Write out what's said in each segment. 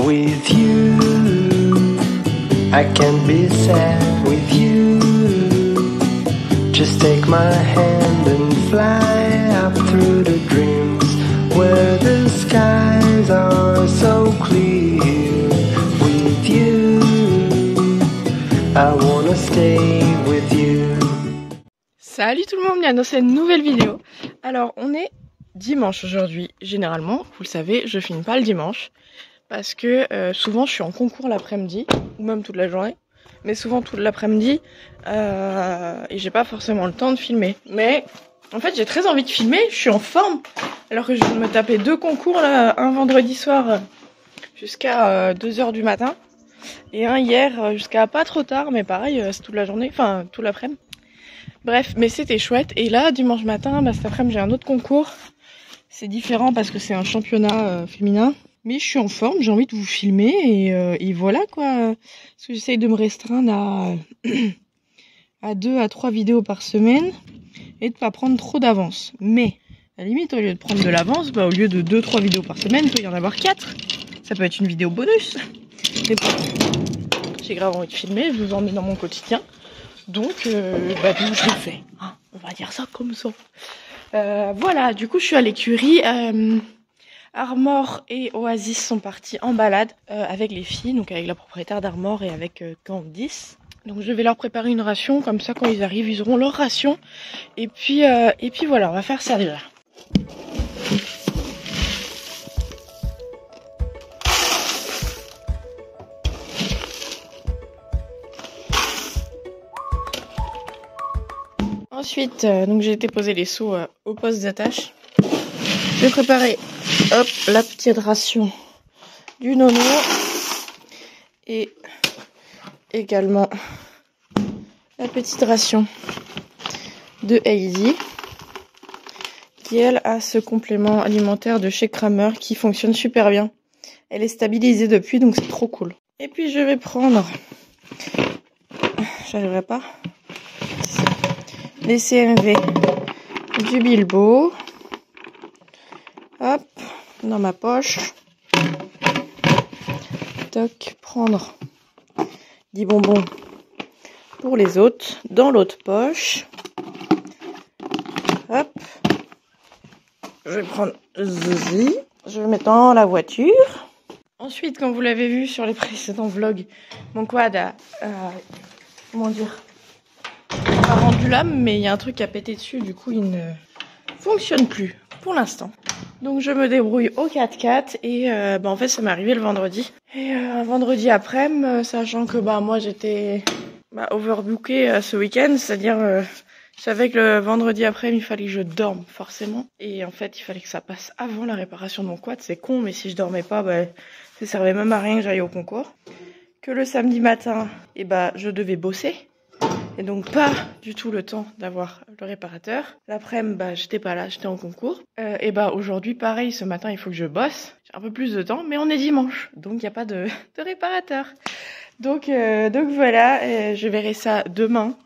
with you. I can't be sad with you. Just take my hand and fly up through the dreams where the skies are so clear. With you, I wanna stay with you. Salut tout le monde, bienvenue dans cette nouvelle vidéo. Alors on est dimanche aujourd'hui. Généralement, vous le savez, je filme pas le dimanche parce que souvent je suis en concours l'après-midi ou même toute la journée, mais souvent toute l'après-midi et j'ai pas forcément le temps de filmer. Mais en fait j'ai très envie de filmer, je suis en forme alors que je viens de me taper 2 concours là, un vendredi soir jusqu'à 2h du matin et un hier jusqu'à pas trop tard, mais pareil c'est toute la journée, enfin tout l'après-midi. Bref, mais c'était chouette. Et là, dimanche matin, cet après-midi, j'ai un autre concours. C'est différent parce que c'est un championnat féminin. Mais je suis en forme, j'ai envie de vous filmer et voilà quoi. Parce que j'essaye de me restreindre à 2 à 3 vidéos par semaine et de pas prendre trop d'avance. Mais, à la limite, au lieu de prendre de l'avance, au lieu de 2-3 vidéos par semaine, il peut y en avoir 4. Ça peut être une vidéo bonus. Mais bon, j'ai grave envie de filmer, je vous emmène dans mon quotidien. Donc, je le fais. Hein, on va dire ça comme ça. Voilà, du coup, je suis à l'écurie. Armor et Oasis sont partis en balade avec les filles, donc avec la propriétaire d'Armor et avec Candice. Donc, je vais leur préparer une ration, comme ça, quand ils arrivent, ils auront leur ration. Et puis voilà, on va faire ça déjà. Ensuite, donc j'ai été poser les seaux au poste d'attache. Je vais préparer la petite ration du Nono et également la petite ration de Heidi qui elle a ce complément alimentaire de chez Kramer qui fonctionne super bien. Elle est stabilisée depuis, donc c'est trop cool. Et puis je vais prendre, j'arriverai pas, les CMV du Bilbo, hop, dans ma poche, toc, prendre des bonbons pour les autres, dans l'autre poche, hop, je vais prendre Zizi, je vais mettre dans la voiture. Ensuite, comme vous l'avez vu sur les précédents vlogs, mon quad a rendu l'âme, mais il y a un truc qui a pété dessus, du coup il ne fonctionne plus pour l'instant. Donc je me débrouille au 4x4 et en fait ça m'est arrivé le vendredi. Et un vendredi après-midi, sachant que moi j'étais overbookée ce week-end, c'est-à-dire je savais que le vendredi après-midi il fallait que je dorme forcément. Et en fait il fallait que ça passe avant la réparation de mon quad, c'est con, mais si je dormais pas, ça servait même à rien que j'aille au concours. Que le samedi matin, je devais bosser. Et donc pas du tout le temps d'avoir le réparateur. L'après-midi, j'étais pas là, j'étais en concours. Aujourd'hui, pareil, ce matin, il faut que je bosse. J'ai un peu plus de temps, mais on est dimanche, donc il n'y a pas de réparateur. Donc voilà, je verrai ça demain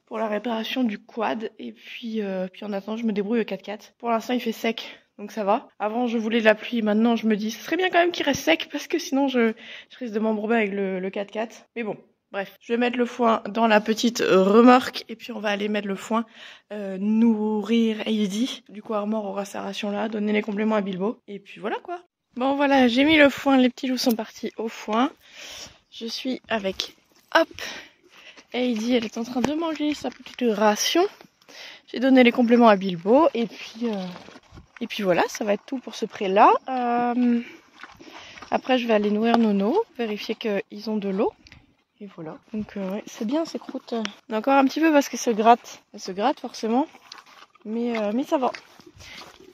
pour la réparation du quad. Et puis en attendant, je me débrouille au 4x4. Pour l'instant, il fait sec, donc ça va. Avant, je voulais de la pluie, maintenant, je me dis, ce serait bien quand même qu'il reste sec, parce que sinon, je risque de m'embourber avec le 4x4. Mais bon. Bref, je vais mettre le foin dans la petite remorque et puis on va aller mettre le foin nourrir Heidi. Du coup, Armor aura sa ration là, donner les compléments à Bilbo. Et puis voilà quoi. Bon voilà, j'ai mis le foin, les petits loups sont partis au foin. Je suis avec, Heidi, elle est en train de manger sa petite ration. J'ai donné les compléments à Bilbo et puis voilà, ça va être tout pour ce pré-là. Après, je vais aller nourrir Nono, vérifier qu'ils ont de l'eau. Et voilà, donc ouais, c'est bien ces croûtes. Encore un petit peu parce qu'elles se grattent. Elles se grattent forcément, mais ça va.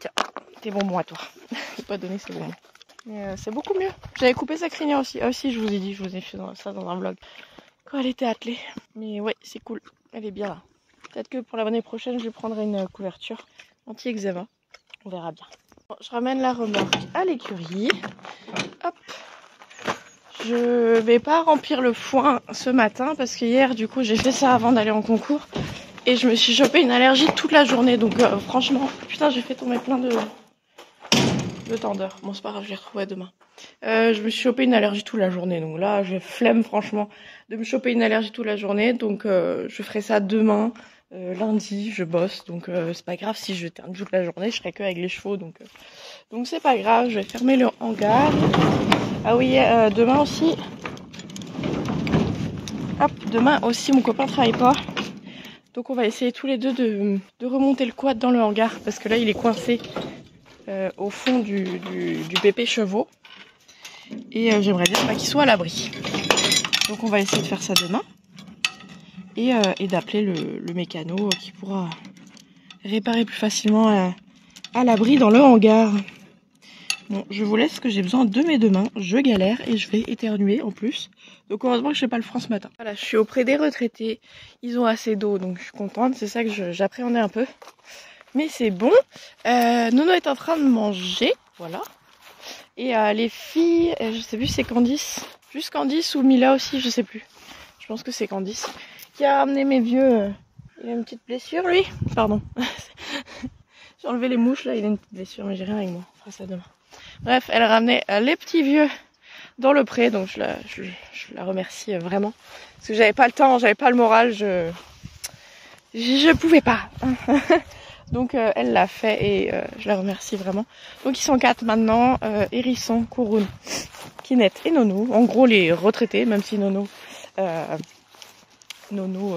Tiens, tes bonbons à toi. Je vais pas donner ces bonbons. Mais c'est beaucoup mieux. J'avais coupé sa crinière aussi. Ah aussi, je vous ai dit, je vous ai fait ça dans un vlog. Quand elle était attelée. Mais ouais, c'est cool. Elle est bien là. Peut-être que pour l'année prochaine, je prendrai une couverture anti-eczéma. On verra bien. Bon, je ramène la remorque à l'écurie. Hop. Je vais pas remplir le foin ce matin parce que hier du coup j'ai fait ça avant d'aller en concours et je me suis chopé une allergie toute la journée, donc franchement putain j'ai fait tomber plein de peu tendeur. Bon, c'est pas grave, je les retrouverai demain. Je me suis chopé une allergie toute la journée. Donc là, j'ai flemme franchement de me choper une allergie toute la journée. Donc je ferai ça demain. Lundi, je bosse. Donc c'est pas grave si je termine toute la journée. Je serai que avec les chevaux. Donc c'est pas grave. Je vais fermer le hangar. Ah oui, demain aussi. Hop, demain aussi, mon copain travaille pas. Donc on va essayer tous les deux de remonter le quad dans le hangar. Parce que là, il est coincé au fond du pépé chevaux. Et j'aimerais bien qu'il soit à l'abri. Donc on va essayer de faire ça demain. Et d'appeler le mécano qui pourra réparer plus facilement à l'abri dans le hangar. Bon, je vous laisse parce que j'ai besoin de mes deux mains. Je galère et je vais éternuer en plus. Donc heureusement que je n'ai pas le franc ce matin. Voilà, je suis auprès des retraités. Ils ont assez d'eau, donc je suis contente. C'est ça que j'appréhendais un peu. Mais c'est bon. Nono est en train de manger. Voilà. Et les filles, je sais plus si c'est Candice. Juste Candice ou Mila aussi, je sais plus. Je pense que c'est Candice. Qui a ramené mes vieux. Il a une petite blessure lui. Pardon. J'ai enlevé les mouches là, il a une petite blessure, mais j'ai rien avec moi. On fera ça demain. Bref, elle a ramené les petits vieux dans le pré, donc je la remercie vraiment. Parce que j'avais pas le temps, j'avais pas le moral, je pouvais pas. Donc elle l'a fait et je la remercie vraiment. Donc ils sont 4 maintenant, Hérisson, Kouroun, Kinette et Nono. En gros les retraités, même si Nono,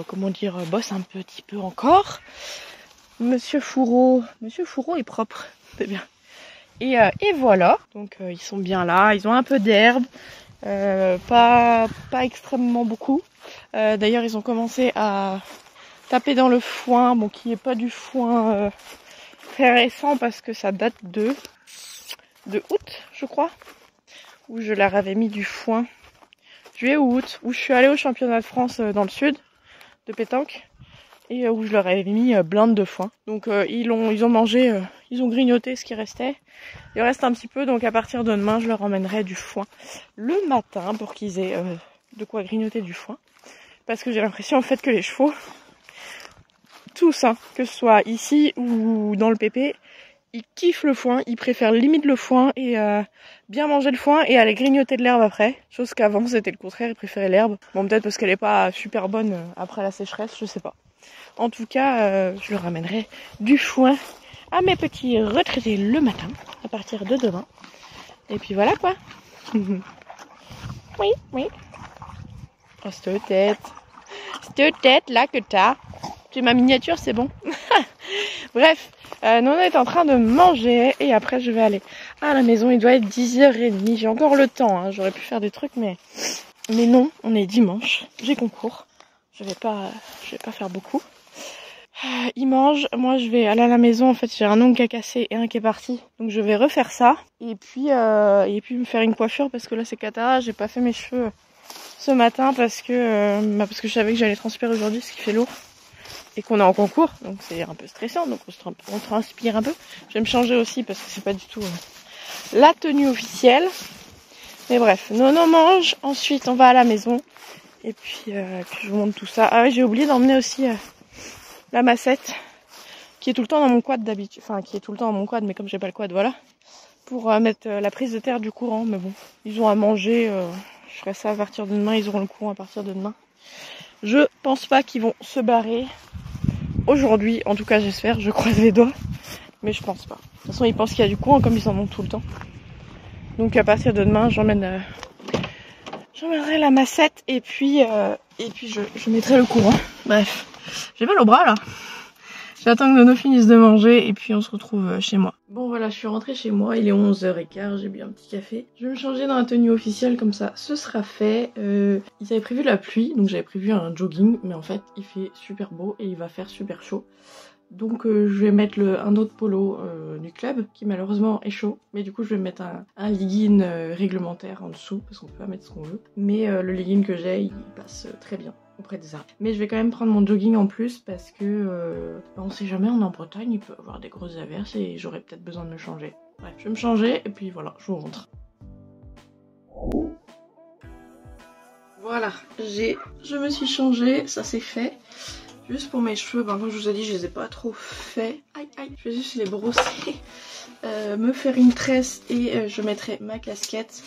comment dire, bosse un petit peu encore. Monsieur Fourreau est propre, c'est bien. Et voilà, donc ils sont bien là, ils ont un peu d'herbe, pas extrêmement beaucoup. D'ailleurs ils ont commencé à taper dans le foin, bon qui est pas du foin très récent parce que ça date de août je crois, où je leur avais mis du foin, juillet ou août, où je suis allée au championnat de France dans le sud de pétanque. Et où je leur avais mis blinde de foin. Donc ils ont mangé, ils ont grignoté ce qui restait. Il reste un petit peu, donc à partir de demain, je leur emmènerai du foin le matin pour qu'ils aient de quoi grignoter du foin. Parce que j'ai l'impression en fait que les chevaux, tous, hein, que ce soit ici ou dans le pépé, ils kiffent le foin, ils préfèrent limite le foin et bien manger le foin et aller grignoter de l'herbe après. Chose qu'avant c'était le contraire, ils préféraient l'herbe. Bon peut-être parce qu'elle est pas super bonne après la sécheresse, je sais pas. En tout cas, je leur ramènerai du foin à mes petits retraités le matin, à partir de demain. Et puis voilà quoi. Oui. Oh, cette tête là que t'as. J'ai ma miniature, c'est bon. Bref, Nono est en train de manger et après je vais aller à la maison. Il doit être 10h30. J'ai encore le temps, hein. J'aurais pu faire des trucs, mais non, on est dimanche. J'ai concours. Je vais pas faire beaucoup. Il mange, moi je vais aller à la maison, en fait j'ai un ongle qui a cassé et un qui est parti, donc je vais refaire ça et puis me faire une coiffure parce que là c'est cata, j'ai pas fait mes cheveux ce matin parce que je savais que j'allais transpirer aujourd'hui, ce qui fait lourd et qu'on est en concours, donc c'est un peu stressant, donc on transpire un peu. Je vais me changer aussi parce que c'est pas du tout la tenue officielle, mais bref, Nono mange, ensuite on va à la maison et puis je vous montre tout ça. Ah oui, j'ai oublié d'emmener aussi la massette qui est tout le temps dans mon quad d'habitude, enfin qui est tout le temps dans mon quad, mais comme j'ai pas le quad, voilà, pour mettre la prise de terre du courant. Mais bon, ils ont à manger, je ferai ça à partir de demain, ils auront le courant à partir de demain. Je pense pas qu'ils vont se barrer aujourd'hui, en tout cas j'espère, je croise les doigts, mais je pense pas. De toute façon ils pensent qu'il y a du courant comme ils en ont tout le temps. Donc à partir de demain j'emmènerai la massette et puis je mettrai le courant. Bref. J'ai mal au bras là. J'attends que Nono finisse de manger et puis on se retrouve chez moi. Bon voilà, je suis rentrée chez moi, il est 11h15, j'ai bu un petit café. Je vais me changer dans la tenue officielle comme ça, ce sera fait. Ils avaient prévu la pluie, donc j'avais prévu un jogging, mais en fait il fait super beau et il va faire super chaud. Donc je vais mettre un autre polo du club qui malheureusement est chaud. Mais du coup je vais mettre un legging réglementaire en dessous parce qu'on peut pas mettre ce qu'on veut. Mais le legging que j'ai il passe très bien auprès des arbres. Mais je vais quand même prendre mon jogging en plus parce que on sait jamais, on est en Bretagne, il peut y avoir des grosses averses et j'aurai peut-être besoin de me changer. Bref, je vais me changer et puis voilà, je vous montre. Voilà, je me suis changée, ça c'est fait. Juste pour mes cheveux, ben, comme je vous ai dit, je les ai pas trop faits. Aïe aïe, je vais juste les brosser me faire une tresse et je mettrai ma casquette.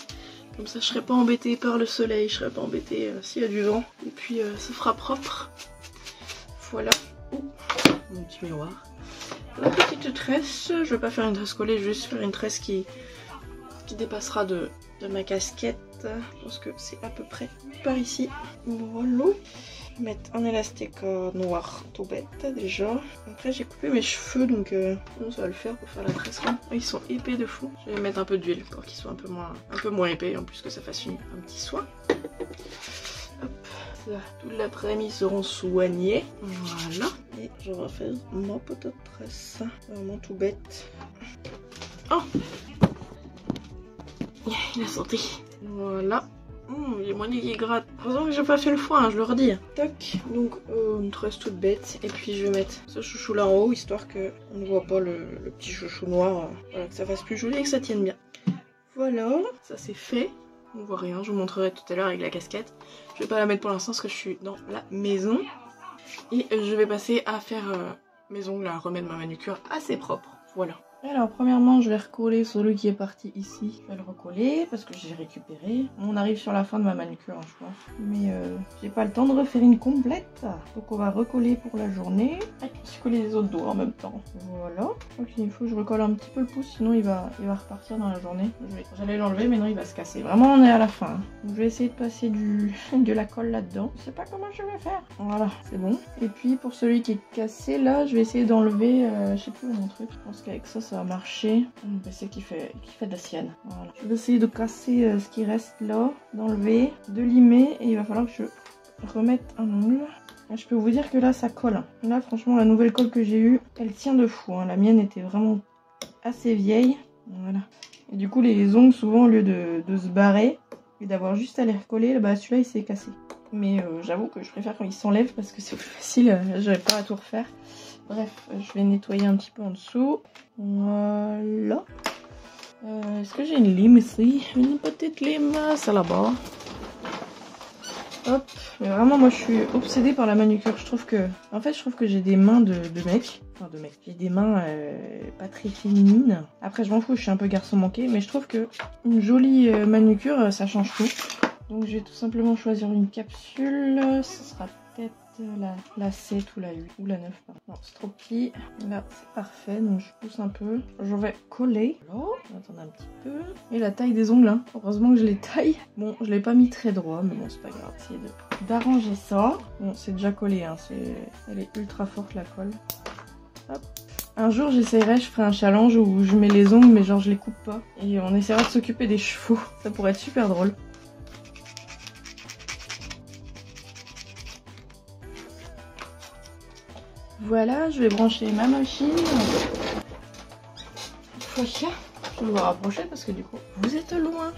Comme ça je serai pas embêtée par le soleil, je serai pas embêtée s'il y a du vent. Et puis ça fera propre. Voilà. Ouh, mon petit miroir. La petite tresse, je vais pas faire une tresse collée, je vais juste faire une tresse qui dépassera de ma casquette. Je pense que c'est à peu près par ici. Voilà. Mettre un élastique noir tout bête déjà. Après j'ai coupé mes cheveux donc bon, ça va le faire pour faire la tresse là. Ils sont épais de fou. Je vais mettre un peu d'huile pour qu'ils soient un peu moins épais, en plus que ça fasse un petit soin. Hop, ça, toute l'après-midi ils seront soignés. Voilà. Et je vais faire ma petite tresse. Vraiment tout bête. Oh, il a sorti. Voilà. Il y a mon nez qui gratte. Heureusement que j'ai pas fait le foin, hein, je le redis. Toc. Donc une tresse toute bête. Et puis je vais mettre ce chouchou là en haut, histoire que on ne voit pas le petit chouchou noir. Voilà, que ça fasse plus joli et que ça tienne bien. Voilà, ça c'est fait. On voit rien, je vous montrerai tout à l'heure avec la casquette. Je vais pas la mettre pour l'instant parce que je suis dans la maison. Et je vais passer à faire mes ongles, à remettre ma manucure assez propre. Voilà. Alors premièrement je vais recoller celui qui est parti ici. Je vais le recoller parce que j'ai récupéré. On arrive sur la fin de ma manucure hein, je pense. Mais j'ai pas le temps de refaire une complète. Donc on va recoller pour la journée. Je coller les autres doigts en même temps. Voilà. Donc il faut que je recolle un petit peu le pouce sinon il va repartir dans la journée. J'allais l'enlever mais non il va se casser. Vraiment on est à la fin. Hein. Donc je vais essayer de passer de la colle là-dedans. Je sais pas comment je vais faire. Voilà c'est bon. Et puis pour celui qui est cassé là je vais essayer d'enlever je sais plus mon truc. Je pense qu'avec ça va marcher. Mon PC qui fait de la sienne. Voilà. Je vais essayer de casser ce qui reste là, d'enlever, de limer et il va falloir que je remette un ongle. Je peux vous dire que là ça colle. Là franchement la nouvelle colle que j'ai eue, elle tient de fou. Hein. La mienne était vraiment assez vieille. Voilà. Et du coup les ongles souvent au lieu de se barrer et d'avoir juste à les recoller, bah celui-là il s'est cassé. Mais j'avoue que je préfère quand il s'enlève parce que c'est plus facile, j'avais pas à tout refaire. Bref, je vais nettoyer un petit peu en dessous. Voilà. Est-ce que j'ai une lime ici? Une petite lime, ça là-bas. Hop. Mais vraiment, moi, je suis obsédée par la manucure. Je trouve que j'ai des mains de mec. Enfin, de mec. J'ai des mains pas très féminines. Après, je m'en fous, je suis un peu garçon manqué. Mais je trouve que une jolie manucure, ça change tout. Donc, je vais tout simplement choisir une capsule. Ce sera peut-être la 7 ou la 8 ou la 9 pardon. Non c'est trop petit, là c'est parfait donc je pousse un peu, je vais coller, voilà. Attendez un petit peu, et la taille des ongles hein. Heureusement que je les taille, bon je l'ai pas mis très droit mais bon c'est pas grave, essayer d'arranger ça, bon c'est déjà collé hein. Elle est ultra forte la colle. Hop. Un jour j'essaierai, je ferai un challenge où je mets les ongles mais genre je les coupe pas et on essaiera de s'occuper des chevaux, ça pourrait être super drôle. Voilà, je vais brancher ma machine. Voilà, je vais vous rapprocher parce que du coup, vous êtes loin.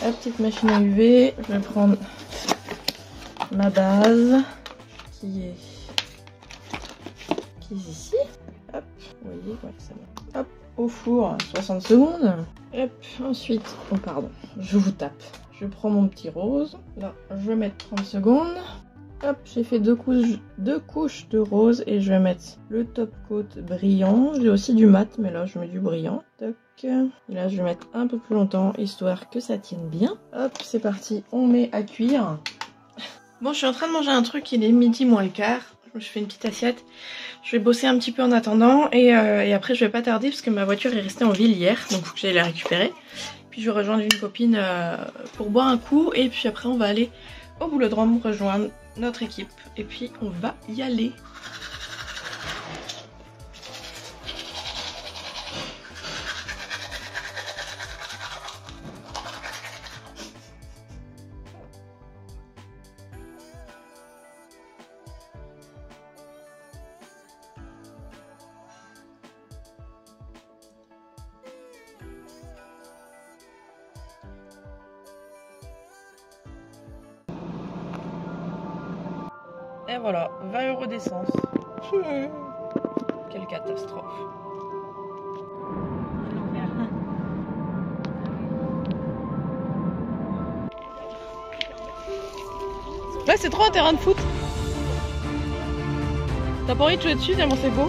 La petite machine à UV, je vais prendre ma base qui est ici. Hop, vous voyez, ouais, ça va. Hop, au four, 60 secondes. Hop, ensuite, oh pardon, je vous tape. Je prends mon petit rose. Là, je vais mettre 30 secondes. Hop, j'ai fait deux couches de rose et je vais mettre le top coat brillant. J'ai aussi du mat, mais là je mets du brillant. Toc. Et là je vais mettre un peu plus longtemps, histoire que ça tienne bien. Hop, c'est parti, on met à cuire. Bon, je suis en train de manger un truc, il est midi moins le quart. Je me suis fait une petite assiette. Je vais bosser un petit peu en attendant et après je vais pas tarder parce que ma voiture est restée en ville hier, donc faut que j'aille la récupérer. Puis je vais rejoindre une copine pour boire un coup et puis après on va aller au boulodrome rejoindre notre équipe et puis on va y aller. Et voilà, 20 € d'essence. Quelle catastrophe. Là c'est trop un terrain de foot. T'as pas envie de jouer dessus tellement c'est beau.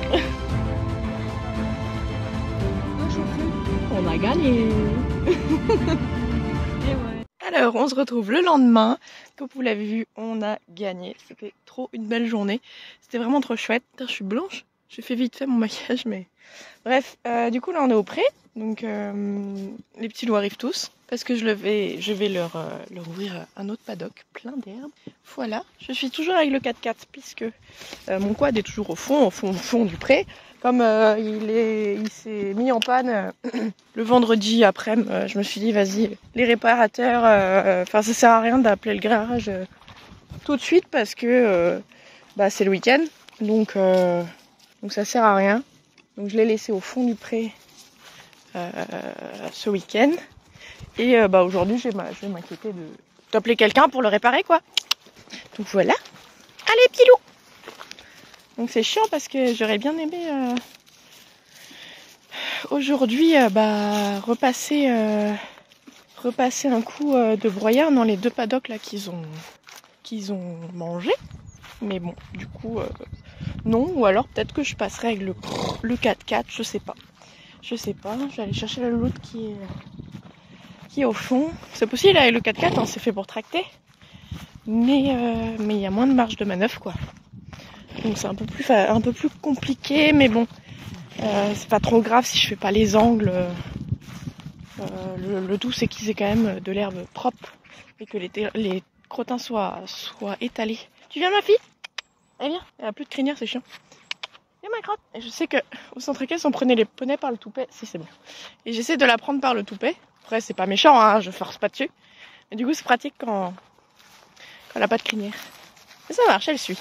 On a gagné. Et ouais. Alors, on se retrouve le lendemain. Comme vous l'avez vu, on a gagné. C'était trop une belle journée. C'était vraiment trop chouette. Je suis blanche. J'ai fait vite fait mon maquillage, mais... Bref, du coup, là, on est au pré. Donc, les petits loups arrivent tous. Parce que je vais leur ouvrir un autre paddock plein d'herbe. Voilà. Je suis toujours avec le 4x4 puisque mon quad est toujours au fond du pré. Comme il s'est mis en panne le vendredi après, je me suis dit vas-y, les réparateurs, ça sert à rien d'appeler le garage tout de suite parce que c'est le week-end, donc ça sert à rien. Donc je l'ai laissé au fond du pré ce week-end et aujourd'hui je vais m'inquiéter d'appeler quelqu'un pour le réparer quoi. Donc voilà. Allez petit loup. Donc c'est chiant parce que j'aurais bien aimé aujourd'hui repasser un coup de broyeur dans les deux paddocks là qu'ils ont mangé. Mais bon, du coup non, ou alors peut-être que je passerai avec le 4x4, je sais pas. Je vais aller chercher la louloute qui est au fond. C'est possible avec le 4x4, hein, c'est fait pour tracter. Mais il y a moins de marge de manœuvre quoi. Donc c'est un peu plus compliqué, mais bon, c'est pas trop grave si je fais pas les angles. Le tout c'est qu'ils aient quand même de l'herbe propre et que les crottins soient étalés. Tu viens ma fille? Eh bien, il n'y a plus de crinière, c'est chiant. Viens ma crotte. Et je sais que au centre équestre on prenait les poneys par le toupet, si c'est bon. Et j'essaie de la prendre par le toupet. Après c'est pas méchant, hein, je force pas dessus. Mais du coup c'est pratique quand elle a pas de crinière. Et ça marche, elle suit.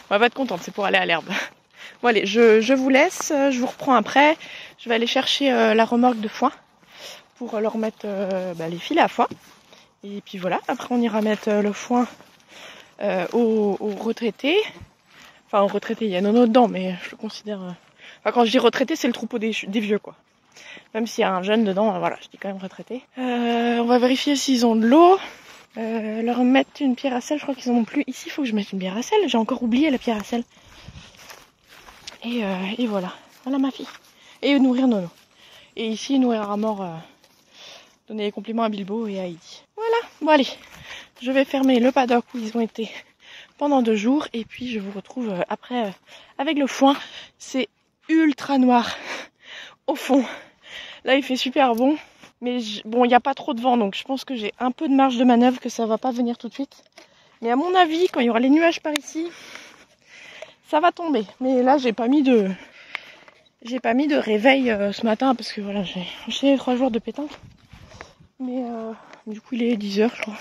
On va pas être contente, c'est pour aller à l'herbe. Bon allez, je vous laisse, je vous reprends après. Je vais aller chercher la remorque de foin pour leur mettre les filets à foin. Et puis voilà, après on ira mettre le foin aux retraités. Enfin aux retraités, il y a Nono dedans, mais je le considère... Enfin quand je dis retraité, c'est le troupeau des vieux quoi. Même s'il y a un jeune dedans, voilà, je dis quand même retraité. On va vérifier s'ils ont de l'eau. Leur mettre une pierre à sel, je crois qu'ils en ont plus. Ici, il faut que je mette une pierre à sel. J'ai encore oublié la pierre à sel. Et voilà. Voilà ma fille. Et nourrir Nono. Et ici, nourrir à mort. Donner les compliments à Bilbo et à Heidi. Voilà. Bon allez. Je vais fermer le paddock où ils ont été pendant 2 jours. Et puis, je vous retrouve après avec le foin. C'est ultra noir au fond. Là, il fait super bon. Mais bon, il n'y a pas trop de vent, donc je pense que j'ai un peu de marge de manœuvre, que ça va pas venir tout de suite. Mais à mon avis, quand il y aura les nuages par ici, ça va tomber. Mais là, j'ai pas mis de réveil ce matin, parce que voilà, j'ai enchaîné 3 jours de pétanque. Mais du coup, il est 10h, je crois.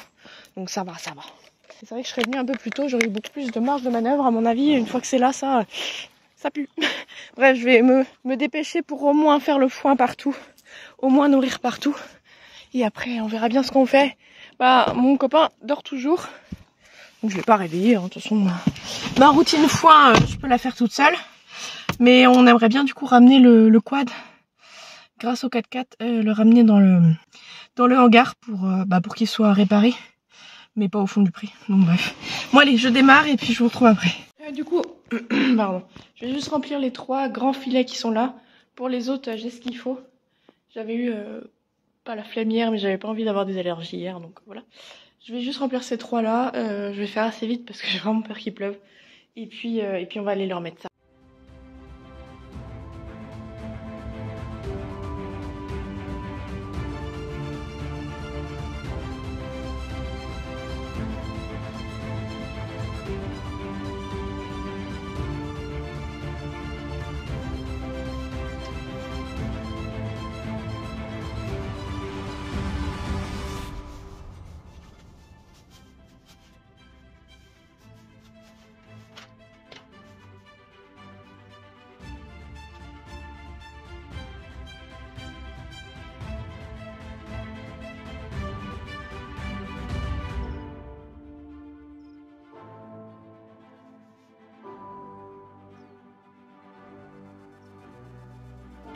Donc ça va. C'est vrai que je serais venue un peu plus tôt, j'aurais eu beaucoup plus de marge de manœuvre. À mon avis, une fois que c'est là, ça pue. Bref, je vais me dépêcher pour au moins faire le foin partout. Au moins nourrir partout. Et après, on verra bien ce qu'on fait. Mon copain dort toujours. Donc je l'ai pas réveillé. Hein. De toute façon, ma routine foin, je peux la faire toute seule. Mais on aimerait bien du coup ramener le quad. Grâce au 4x4, le ramener dans le hangar pour qu'il soit réparé. Mais pas au fond du pré. Donc bref. Bon allez, je démarre et puis je vous retrouve après. Du coup, pardon. Je vais juste remplir les 3 grands filets qui sont là. Pour les autres, j'ai ce qu'il faut. J'avais eu, pas la flemme hier, mais j'avais pas envie d'avoir des allergies hier, donc voilà. Je vais juste remplir ces 3 là, je vais faire assez vite parce que j'ai vraiment peur qu'il pleuve. Et puis on va aller leur mettre ça.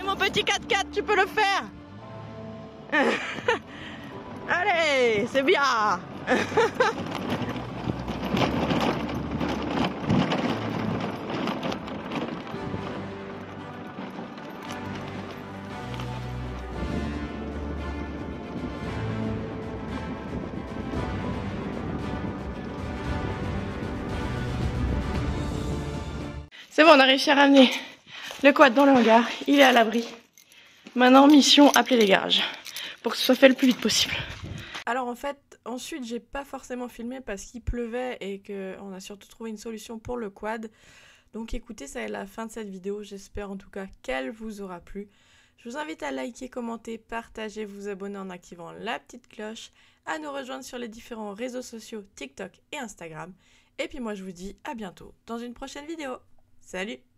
Mon petit 4x4, tu peux le faire. Allez, c'est bien. C'est bon, on a réussi à ramener le quad dans le hangar. Il est à l'abri. Maintenant, mission, appeler les garages. Pour que ce soit fait le plus vite possible. Alors en fait, ensuite, j'ai pas forcément filmé parce qu'il pleuvait et qu'on a surtout trouvé une solution pour le quad. Donc écoutez, ça est la fin de cette vidéo. J'espère en tout cas qu'elle vous aura plu. Je vous invite à liker, commenter, partager, vous abonner en activant la petite cloche, à nous rejoindre sur les différents réseaux sociaux TikTok et Instagram. Et puis moi je vous dis à bientôt dans une prochaine vidéo. Salut!